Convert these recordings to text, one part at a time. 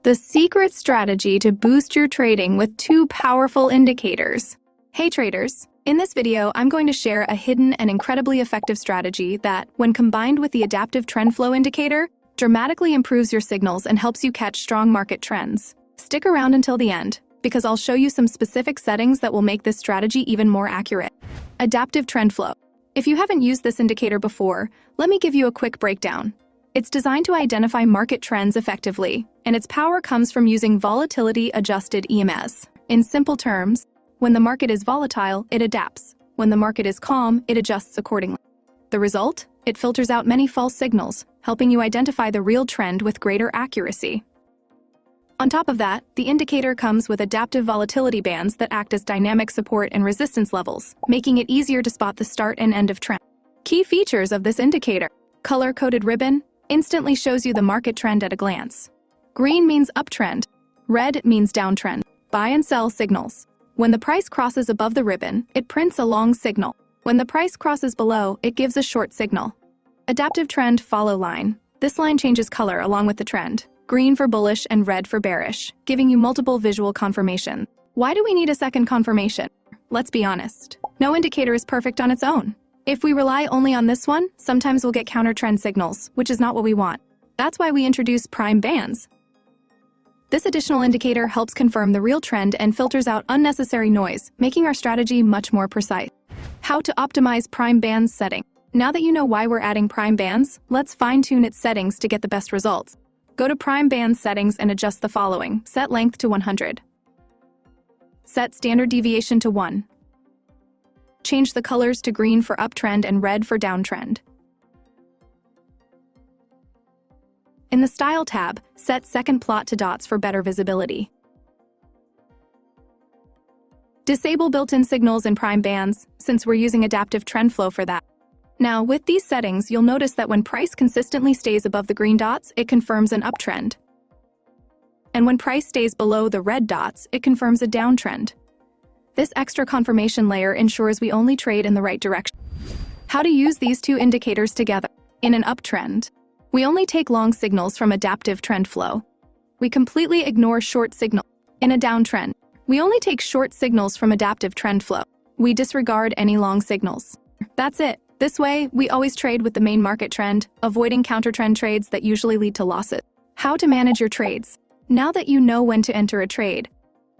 The secret strategy to boost your trading with 2 powerful indicators. Hey traders, in this video I'm going to share a hidden and incredibly effective strategy that, when combined with the adaptive trend flow indicator, dramatically improves your signals and helps you catch strong market trends. Stick around until the end, because I'll show you some specific settings that will make this strategy even more accurate. Adaptive trend flow. If you haven't used this indicator before, let me give you a quick breakdown. It's designed to identify market trends effectively, and its power comes from using volatility-adjusted EMS. In simple terms, when the market is volatile, it adapts. When the market is calm, it adjusts accordingly. The result? It filters out many false signals, helping you identify the real trend with greater accuracy. On top of that, the indicator comes with adaptive volatility bands that act as dynamic support and resistance levels, making it easier to spot the start and end of trend. Key features of this indicator: color-coded ribbon instantly shows you the market trend at a glance. Green means uptrend. Red means downtrend. Buy and sell signals. When the price crosses above the ribbon, it prints a long signal. When the price crosses below, it gives a short signal. Adaptive trend follow line. This line changes color along with the trend. Green for bullish and red for bearish, giving you multiple visual confirmation. Why do we need a second confirmation? Let's be honest. No indicator is perfect on its own. If we rely only on this one, sometimes we'll get counter-trend signals, which is not what we want. That's why we introduce prime bands. This additional indicator helps confirm the real trend and filters out unnecessary noise, making our strategy much more precise. How to optimize prime bands setting. Now that you know why we're adding prime bands, let's fine-tune its settings to get the best results. Go to prime band settings and adjust the following. Set length to 100. Set standard deviation to 1. Change the colors to green for uptrend and red for downtrend. In the Style tab, set second plot to dots for better visibility. Disable built-in signals in prime bands, since we're using adaptive trend flow for that. Now, with these settings, you'll notice that when price consistently stays above the green dots, it confirms an uptrend. And when price stays below the red dots, it confirms a downtrend. This extra confirmation layer ensures we only trade in the right direction. How to use these 2 indicators together. In an uptrend, we only take long signals from adaptive trend flow. We completely ignore short signals. In a downtrend, we only take short signals from adaptive trend flow. We disregard any long signals. That's it. This way, we always trade with the main market trend, avoiding counter-trend trades that usually lead to losses. How to manage your trades. Now that you know when to enter a trade,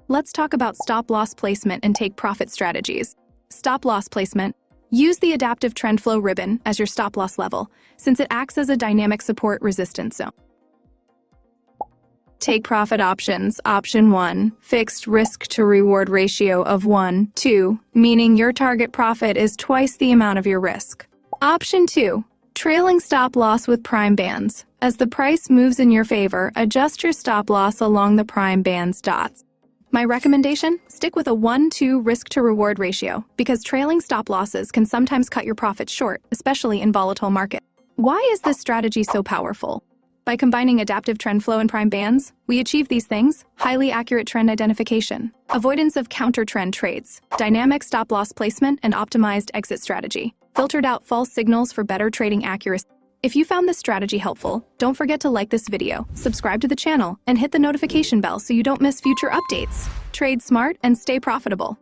let's talk about stop-loss placement and take-profit strategies. Stop-loss placement. Use the adaptive trend flow ribbon as your stop-loss level, since it acts as a dynamic support resistance zone. Take-profit options. Option 1, fixed risk-to-reward ratio of 1:2, meaning your target profit is twice the amount of your risk. Option 2, trailing stop-loss with prime bands. As the price moves in your favor, adjust your stop-loss along the prime band's dots. My recommendation? Stick with a 1:2 risk-to-reward ratio, because trailing stop-losses can sometimes cut your profits short, especially in volatile markets. Why is this strategy so powerful? By combining adaptive trend flow and prime bands, we achieve these things: highly accurate trend identification, avoidance of counter-trend trades, dynamic stop-loss placement, and optimized exit strategy. Filtered out false signals for better trading accuracy. If you found this strategy helpful, don't forget to like this video, subscribe to the channel, and hit the notification bell so you don't miss future updates. Trade smart and stay profitable.